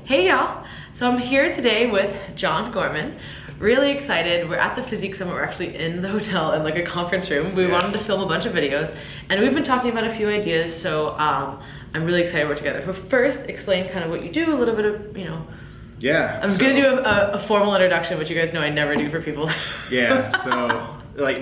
Hey y'all! So I'm here today with John Gorman. Really excited. We're at the Physique Summit. We're actually in the hotel in like a conference room. We wanted to film a bunch of videos and we've been talking about a few ideas, so I'm really excited we're together. But first, explain kind of what you do, a little bit of, Yeah. I'm gonna do a formal introduction, which you guys know I never do for people. Yeah, so like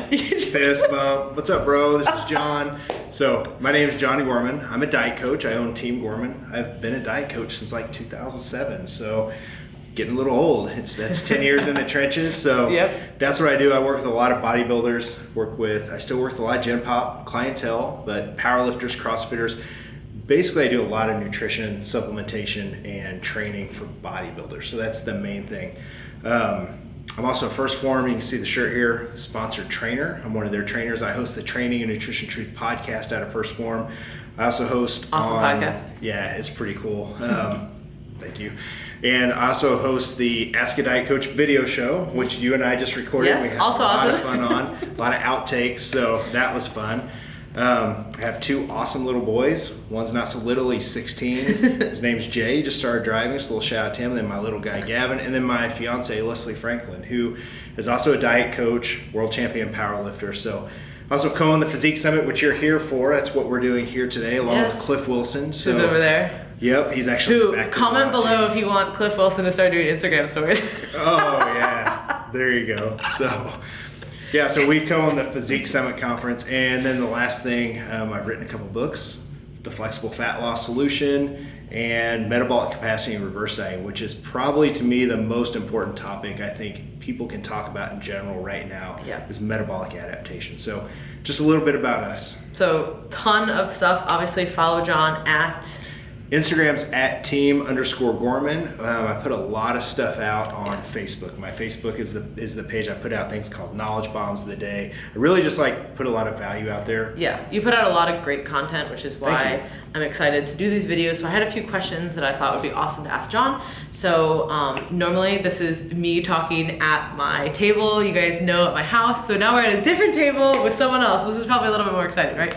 fist bump. What's up, bro? This is John. So my name is John Gorman. I'm a diet coach. I own Team Gorman. I've been a diet coach since like 2007. So getting a little old. That's 10 years in the trenches. So That's what I do. I work with a lot of bodybuilders. I still work with a lot of gen pop clientele, but powerlifters, CrossFitters. Basically, I do a lot of nutrition, supplementation, and training for bodybuilders. So that's the main thing. I'm also a First Form. You can see the shirt here, sponsored trainer. I'm one of their trainers. I host the Training and Nutrition Truth podcast out of First Form. I also host podcast. Yeah, it's pretty cool. Thank you. And I also host the Ask a Diet Coach video show, which you and I just recorded. Yes, we had also a lot awesome. of fun on, a lot of outtakes, so that was fun. I have two awesome little boys. One's not so little, he's 16. His name's Jay, he just started driving, so a little shout out to him. And then my little guy Gavin, and then my fiance Leslie Franklin, who is also a diet coach, world champion powerlifter. So also co-own the Physique Summit, which you're here for. That's what we're doing here today, along with Cliff Wilson. So who's over there? Yep, he's actually back. Comment below if you want Cliff Wilson to start doing Instagram stories. Oh yeah, there you go. So we co-own the Physique Summit Conference, and then the last thing, I've written a couple books, The Flexible Fat Loss Solution and Metabolic Capacity and Reverse Dieting, which is probably to me the most important topic I think people can talk about in general right now is metabolic adaptation. So just a little bit about us. So ton of stuff. Obviously follow John at Instagram's at team_Gorman. I put a lot of stuff out on Facebook. My Facebook is the page I put out things called Knowledge Bombs of the Day. I really just put a lot of value out there. Yeah, you put out a lot of great content, which is why I'm excited to do these videos. So I had a few questions that I thought would be awesome to ask John. So normally this is me talking at my table, you guys know, at my house. So now we're at a different table with someone else. So this is probably a little bit more exciting, right?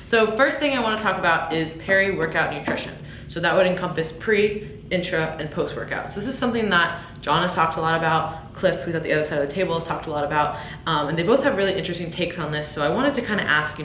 So first thing I want to talk about is peri-workout nutrition. So that would encompass pre, intra, and post-workout. So this is something that John has talked a lot about, Cliff, who's at the other side of the table, has talked a lot about, and they both have really interesting takes on this. So I wanted to kind of ask,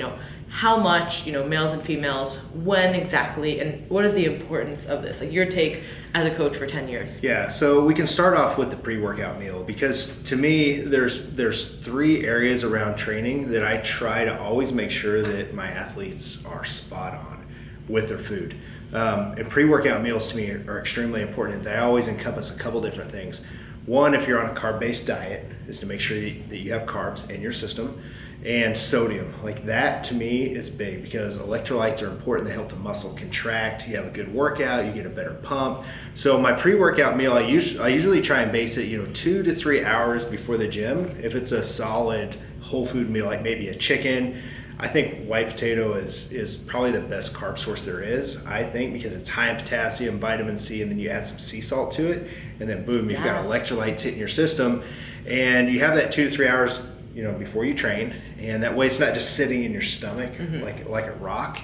how much, males and females, when exactly, and what is the importance of this? Like your take as a coach for 10 years. Yeah, so we can start off with the pre-workout meal, because to me, there's three areas around training that I try to always make sure that my athletes are spot on with their food. And pre-workout meals to me are extremely important. They always encompass a couple different things. One, if you're on a carb-based diet, is to make sure that you have carbs in your system, and sodium. Like that to me is big, because electrolytes are important. They help the muscle contract. You have a good workout, you get a better pump. So my pre-workout meal, I usually try and base it 2 to 3 hours before the gym. If it's a solid whole food meal, like maybe a chicken, I think white potato is probably the best carb source there is, I think, because it's high in potassium, vitamin C, and then you add some sea salt to it, and then boom, you've got electrolytes hitting your system, and you have that 2 to 3 hours, before you train, and that way it's not just sitting in your stomach like a rock,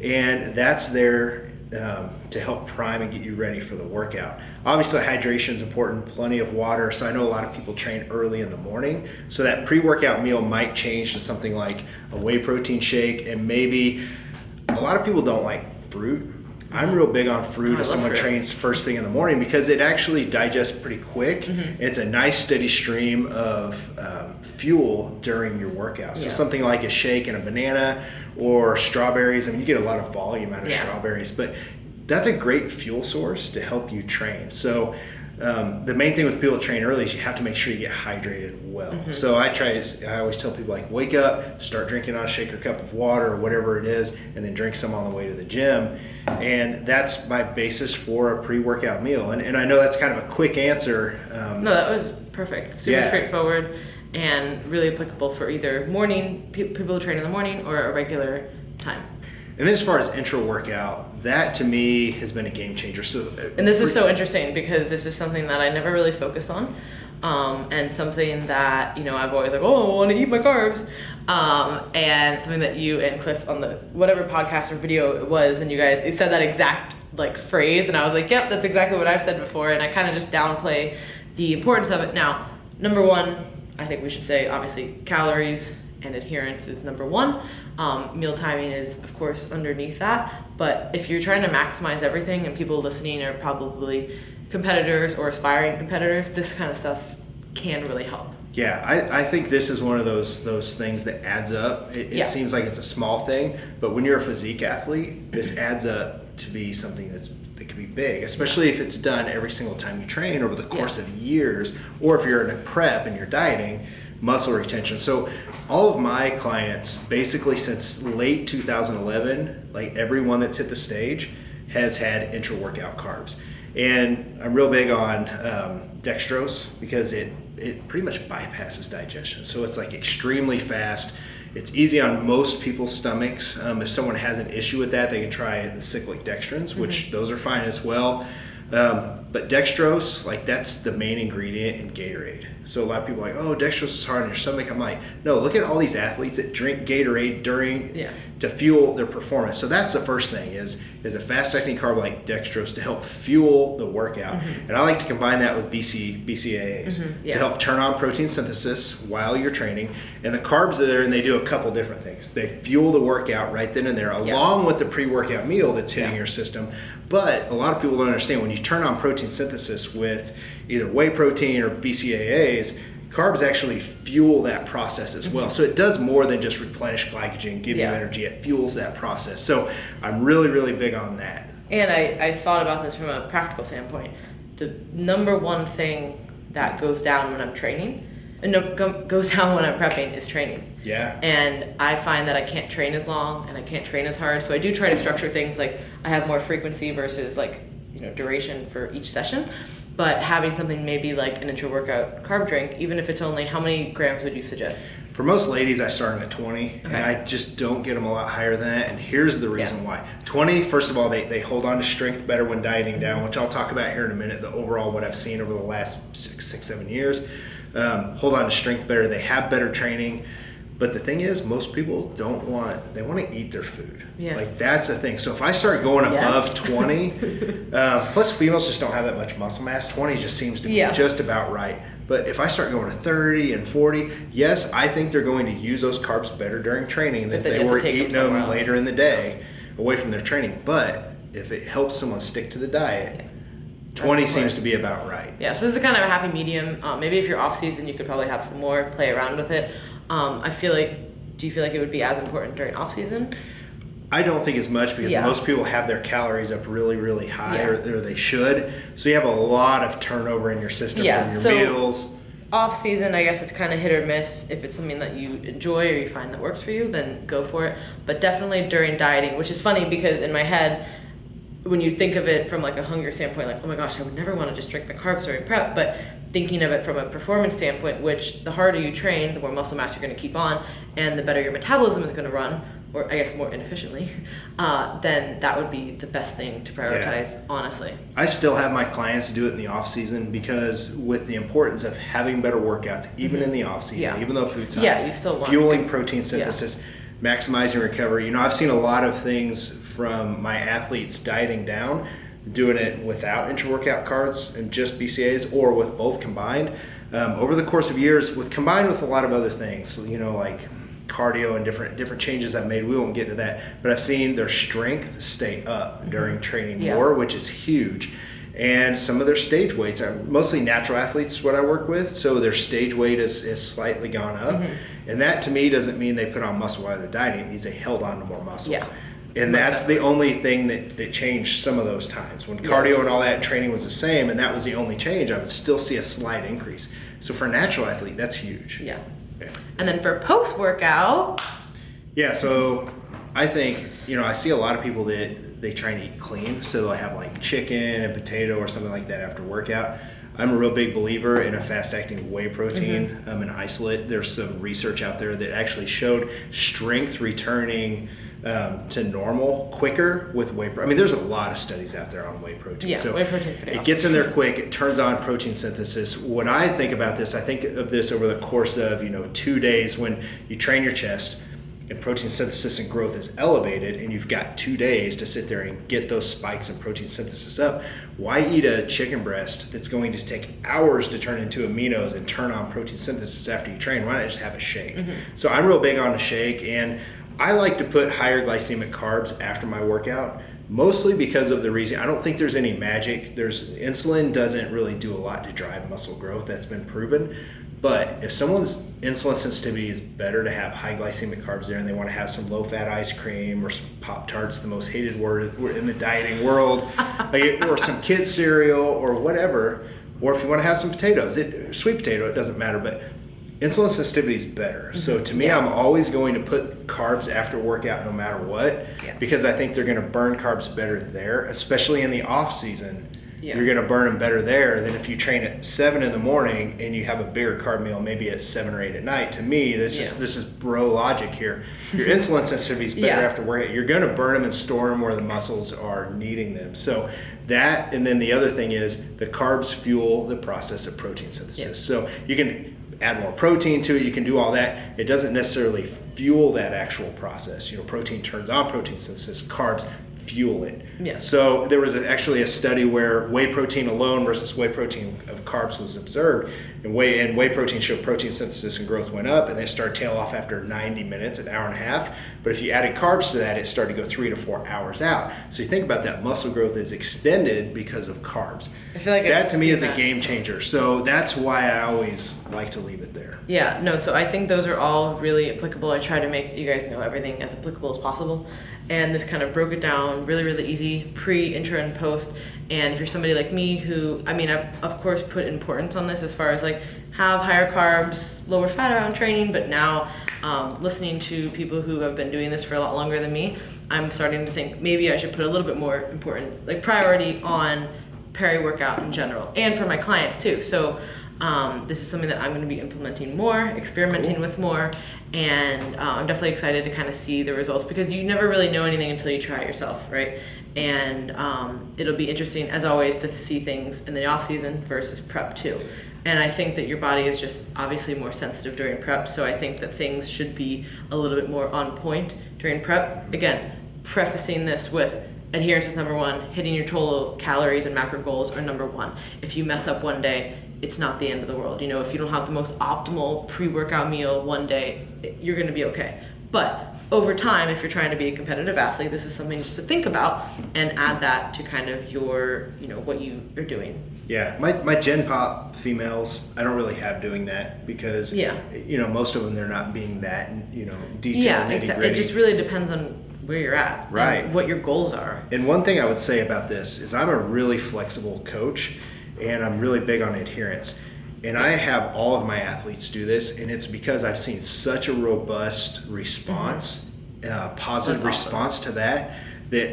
and that's there to help prime and get you ready for the workout. Obviously, hydration is important, plenty of water. So I know a lot of people train early in the morning. So that pre-workout meal might change to something like a whey protein shake, and maybe a lot of people don't like fruit. I'm real big on fruit if someone trains first thing in the morning, because it actually digests pretty quick. It's a nice steady stream of fuel during your workout. So something like a shake and a banana or strawberries. I mean, you get a lot of volume out of strawberries, but that's a great fuel source to help you train. So the main thing with people that train early is you have to make sure you get hydrated well. So I always tell people, wake up, start drinking on a shaker cup of water or whatever it is, and then drink some on the way to the gym. And that's my basis for a pre-workout meal. And I know that's kind of a quick answer. No, that was perfect. Super straightforward and really applicable for either people who train in the morning or a regular time. And then as far as intra workout, that to me has been a game changer. And this is so interesting, because this is something that I never really focused on, and something that I've always I want to eat my carbs, and something that you and Cliff on the whatever podcast or video it was, and you guys said that exact like phrase, and I was like, yep, that's exactly what I've said before, and I kind of just downplay the importance of it. Now, number one, I think we should say, obviously, calories and adherence is number one. Meal timing is, of course, underneath that. But if you're trying to maximize everything, and people listening are probably competitors or aspiring competitors, this kind of stuff can really help. Yeah, I think this is one of those things that adds up. It seems like it's a small thing, but when you're a physique athlete, this adds up to be something that can be big, especially if it's done every single time you train over the course of years, or if you're in a prep and you're dieting, muscle retention. So all of my clients, basically since late 2011, like everyone that's hit the stage has had intra-workout carbs. And I'm real big on dextrose because it pretty much bypasses digestion. So it's like extremely fast. It's easy on most people's stomachs. If someone has an issue with that, they can try the cyclic dextrins, which those are fine as well. But dextrose, like that's the main ingredient in Gatorade. So a lot of people are like, oh, dextrose is hard on your stomach. I'm like, no, look at all these athletes that drink Gatorade to fuel their performance. So that's the first thing is a fast-acting carb like dextrose to help fuel the workout. And I like to combine that with BCAAs to help turn on protein synthesis while you're training. And the carbs are there, and they do a couple different things. They fuel the workout right then and there, along with the pre-workout meal that's hitting your system. But a lot of people don't understand when you turn on protein synthesis with either whey protein or BCAAs, carbs actually fuel that process as well. So it does more than just replenish glycogen, give you energy. It fuels that process. So I'm really, really big on that. And I thought about this from a practical standpoint. The number one thing that goes down when I'm training, and goes down when I'm prepping, is training. Yeah. And I find that I can't train as long and I can't train as hard. So I do try to structure things like I have more frequency versus like, duration for each session. But having something maybe like an intra-workout carb drink, even if it's only, how many grams would you suggest? For most ladies, I start them at 20, and I just don't get them a lot higher than that, and here's the reason why. 20, first of all, they hold on to strength better when dieting down, which I'll talk about here in a minute, the overall what I've seen over the last 6-7 years. Hold on to strength better, they have better training, but the thing is, most people they want to eat their food. Yeah. Like that's the thing. So if I start going above 20, plus females just don't have that much muscle mass, 20 just seems to be just about right. But if I start going to 30 and 40, yes, I think they're going to use those carbs better during training than if they were eating them later in the day away from their training. But if it helps someone stick to the diet, 20 seems to be about right. Yeah, so this is kind of a happy medium. Maybe if you're off season, you could probably have some more, play around with it. Do you feel like it would be as important during off season? I don't think as much because most people have their calories up really, really high, or they should. So you have a lot of turnover in your system from your meals. Off season, I guess it's kind of hit or miss. If it's something that you enjoy or you find that works for you, then go for it. But definitely during dieting, which is funny because in my head, when you think of it from like a hunger standpoint, like, oh my gosh, I would never want to just drink my carbs during prep, but thinking of it from a performance standpoint, which the harder you train, the more muscle mass you're going to keep on, and the better your metabolism is going to run, or I guess more inefficiently, then that would be the best thing to prioritize, honestly. I still have my clients do it in the off season because with the importance of having better workouts, even in the off season, even though food's high, you still want fueling protein synthesis, maximizing recovery. I've seen a lot of things from my athletes dieting down, doing it without intra-workout carbs and just BCAAs, or with both combined. Over the course of years, combined with a lot of other things, like cardio and different changes I've made. We won't get into that, but I've seen their strength stay up during training more, which is huge. And some of their stage weights are mostly natural athletes, what I work with, so their stage weight is slightly gone up. And that to me doesn't mean they put on muscle while they're dieting. It means they held on to more muscle. And that's the only thing that changed some of those times. When cardio and all that training was the same, and that was the only change, I would still see a slight increase. So for a natural athlete, that's huge. Yeah. And then for post-workout? Yeah, so I think, I see a lot of people that they try and eat clean. So they'll have like chicken and potato or something like that after workout. I'm a real big believer in a fast-acting whey protein in isolate. There's some research out there that actually showed strength returning to normal quicker with whey protein. I mean, there's a lot of studies out there on whey protein. So whey protein it gets in there quick. It turns on protein synthesis. When I think about this, I think of this over the course of 2 days when you train your chest. and protein synthesis and growth is elevated, and you've got 2 days to sit there and get those spikes in protein synthesis up, why eat a chicken breast that's going to take hours to turn into aminos and turn on protein synthesis after you train? Why not just have a shake? So I'm real big on a shake, and I like to put higher glycemic carbs after my workout, mostly because of the reason, I don't think there's any magic. Insulin doesn't really do a lot to drive muscle growth. That's been proven. But if someone's insulin sensitivity is better to have high glycemic carbs there, and they want to have some low-fat ice cream or some Pop-Tarts, the most hated word in the dieting world, or some kids cereal or whatever, or if you want to have some potatoes, sweet potato, it doesn't matter, but insulin sensitivity is better. So to me, I'm always going to put carbs after workout no matter what, because I think they're going to burn carbs better there, especially in the off season. You're going to burn them better there than if you train at 7 in the morning and you have a bigger carb meal maybe at 7 or 8 at night. To me, this is bro logic here. Your insulin sensitivity is better after workout. You're going to burn them and store them where the muscles are needing them. So that, and then the other thing is the carbs fuel the process of protein synthesis. So you can add more protein to it, you can do all that. It doesn't necessarily fuel that actual process. Protein turns on protein synthesis, carbs fuel it. So there was actually a study where whey protein alone versus whey protein of carbs was observed, and whey protein showed protein synthesis and growth went up, and they started tail off after 90 minutes, an hour and a half. But if you added carbs to that, it started to go 3 to 4 hours out. So you think about that, muscle growth is extended because of carbs. I feel like that to me is a game changer. So that's why I always like to leave it there. So I think those are all really applicable. I try to make you guys know everything as applicable as possible. And this kind of broke it down really, really easy, pre, intra, and post. And if you're somebody like me who, I've of course put importance on this as far as like have higher carbs, lower fat around training, but now listening to people who have been doing this for a lot longer than me, I'm starting to think maybe I should put a little bit more importance, like priority on peri-workout in general, and for my clients too. So this is something that I'm going to be implementing more, experimenting with more, and I'm definitely excited to kind of see the results, because you never really know anything until you try it yourself, right? And it'll be interesting, as always, to see things in the off season versus prep too. And I think that your body is just obviously more sensitive during prep, so I think that things should be a little bit more on point during prep. Again, prefacing this with adherence is number one, hitting your total calories and macro goals are number one. If you mess up one day, it's not the end of the world. If you don't have the most optimal pre-workout meal one day, you're going to be okay. But over time, if you're trying to be a competitive athlete, this is something just to think about and add that to kind of your, what you are doing. Yeah, my Gen Pop females, I don't really have doing that because, most of them, they're not being that, detailed, nitty-gritty. It just really depends on where you're at, right? And what your goals are. And one thing I would say about this is I'm a really flexible coach, and I'm really big on adherence. And I have all of my athletes do this, and it's because I've seen such a robust response, positive response to that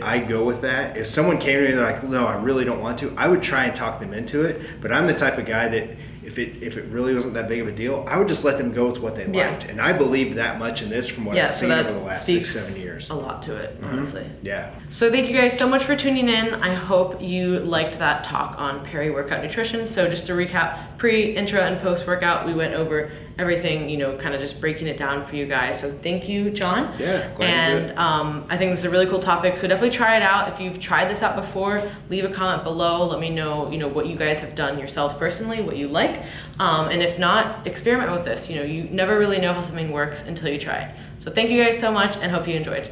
I go with that. If someone came to me and they're like, no, I really don't want to, I would try and talk them into it. But I'm the type of guy that if it really wasn't that big of a deal, I would just let them go with what they liked. And I believe that much in this from what I've seen over the last 6-7 years. A lot to it, honestly. Yeah. So thank you guys so much for tuning in. I hope you liked that talk on peri-workout nutrition. So just to recap, pre, intra, and post-workout, we went over everything, kind of just breaking it down for you guys. So thank you, John. Yeah, glad and to do it. I think this is a really cool topic. So definitely try it out. If you've tried this out before, leave a comment below. Let me know, what you guys have done yourselves personally, what you like. And if not, experiment with this. You never really know how something works until you try it. So thank you guys so much, and hope you enjoyed.